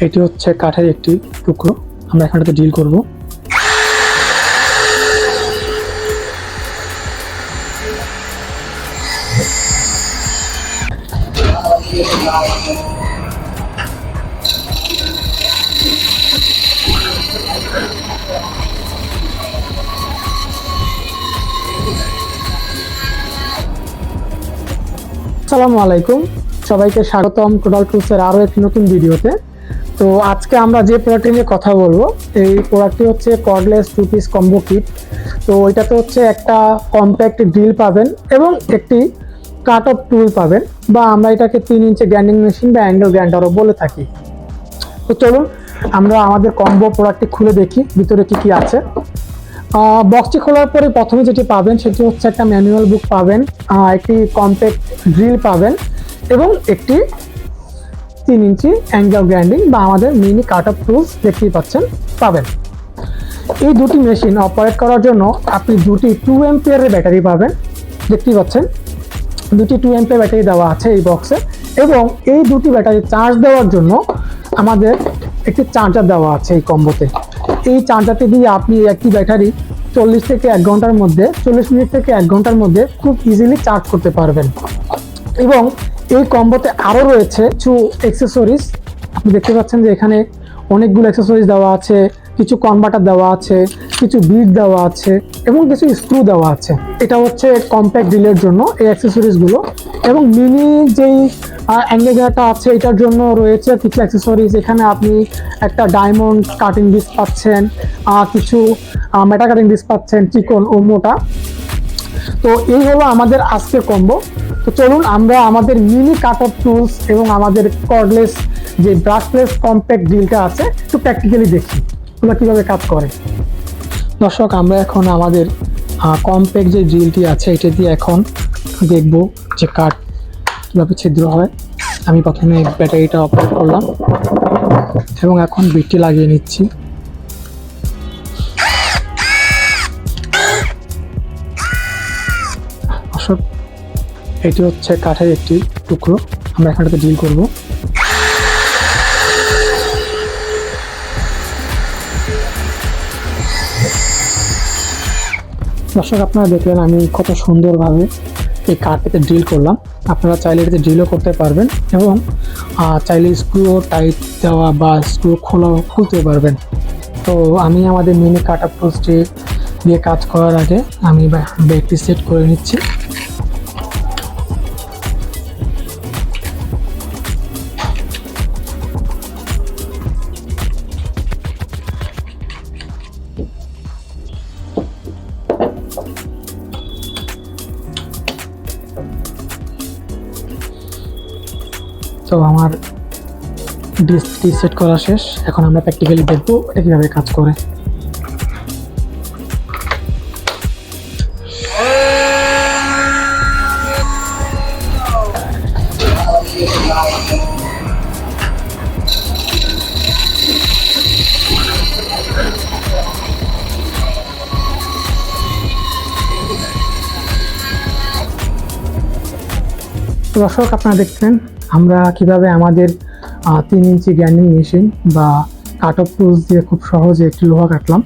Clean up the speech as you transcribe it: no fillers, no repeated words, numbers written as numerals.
এটি হচ্ছে কাঠের একটি টুকরো, আমরা এখানটাতে ডিল করব। আসসালামু আলাইকুম, সবাইকে স্বাগতম টোটাল টুলসের আরও একটি নতুন ভিডিওতে। তো আজকে আমরা যে প্রোডাক্টটি নিয়ে কথা বলবো, এই প্রোডাক্টটি হচ্ছে কর্ডলেস 2 পিস কম্বো কিট। তো এটাতে হচ্ছে একটা কম্প্যাক্ট ড্রিল পাবেন এবং একটি কাট অফ টুল পাবেন, বা আমরা এটাকে 3 ইঞ্চি গ্রাইন্ডিং মেশিন বা অ্যাঙ্গেল গ্রাইন্ডারও বলে থাকি। তো চলুন আমরা আমাদের কম্বো প্রোডাক্টটি খুলে দেখি ভিতরে কি কি আছে। বক্সটি খোলার পরে প্রথমে যেটি পাবেন সেটি হচ্ছে একটা ম্যানুয়াল বুক পাবেন, একটি কম্প্যাক্ট ড্রিল পাবেন এবং একটি 3 ইঞ্চি অ্যাঙ্গেল গ্রাইন্ডিং বা আমাদের মিনি কাট অফ টুলস দেখতেই পাচ্ছেন পাবেন। এই দুটি মেশিন অপারেট করার জন্য আপনি দুটি 2 অ্যাম্পিয়ারের ব্যাটারি পাবেন, দেখতেই পাচ্ছেন দুটি 2 অ্যাম্পিয়ার ব্যাটারি দেওয়া আছে এই বক্সে। এবং এই দুটি ব্যাটারি চার্জ দেওয়ার জন্য আমাদের একটি চার্জার দেওয়া আছে এই কম্বোতে। এই চার্জারটি দিয়ে আপনি একটি ব্যাটারি 40 থেকে 1 ঘন্টার মধ্যে, 40 মিনিট থেকে 1 ঘন্টার মধ্যে খুব ইজিলি চার্জ করতে পারবেন। এবং এই কম্বোতে আরও রয়েছে কিছু অ্যাক্সেসরিজ, আপনি দেখতে পাচ্ছেন যে এখানে অনেকগুলো অ্যাক্সেসরিজ দেওয়া আছে, কিছু কনভার্টার দেওয়া আছে, কিছু বিট দেওয়া আছে এবং কিছু স্ক্রু দেওয়া আছে। এটা হচ্ছে কম্প্যাক্ট ড্রিলের জন্য এই অ্যাক্সেসরিজগুলো। এবং মিনি যেই অ্যাঙ্গেলটা আছে এটার জন্য রয়েছে কিছু অ্যাক্সেসরিজ। এখানে আপনি একটা ডায়মন্ড কাটিং ডিস্ক পাচ্ছেন, কিছু মেটা কাটিং ডিস্ক পাচ্ছেন, চিকন ও মোটা। তো এই হলো আমাদের আজকের কম্বো। তো চলুন আমরা আমাদের মিনি কাট অফ টুলস এবং আমাদের কর্ডলেস যে ব্রাশলেস কম্প্যাক্ট ড্রিলটা আছে একটু প্র্যাকটিক্যালি দেখি ওগুলো কীভাবে কাজ করে। দর্শক, আমরা এখন আমাদের কম্প্যাক্ট যে ড্রিলটি আছে এটা দিয়ে এখন দেখব যে কাঠ কীভাবে ছিদ্র হয়। আমি প্রথমে ব্যাটারিটা অপারেট করলাম এবং এখন বিটটি লাগিয়ে নিচ্ছি। দর্শক, এটি হচ্ছে কাঠের একটি টুকরো, আমরা এখানটাতে ডিল করব। দর্শক, আপনারা দেখলেন আমি কত সুন্দরভাবে এই কাঠটাতে ড্রিল করলাম। আপনারা চাইলে এটাতে ড্রিলও করতে পারবেন এবং চাইলে স্ক্রুও টাইট দেওয়া বা স্ক্রু খোলাও খুলতে পারবেন। তো আমি আমাদের মিনি কাট অফ টুলসটি দিয়ে কাজ করার আগে আমি ব্যাগটি সেট করে নিচ্ছি। তো আমার ডিসটি সেট করা শেষ, এখন আমরা প্র্যাকটিক্যালি দেখবো এটা কীভাবে কাজ করে। দর্শক, আপনারা দেখছেন আমরা কিভাবে আমাদের 3 ইঞ্চি গ্রাইন্ডিং মেশিন বা কাট অফ টুলস দিয়ে খুব সহজে একটি লোহা কাটলাম।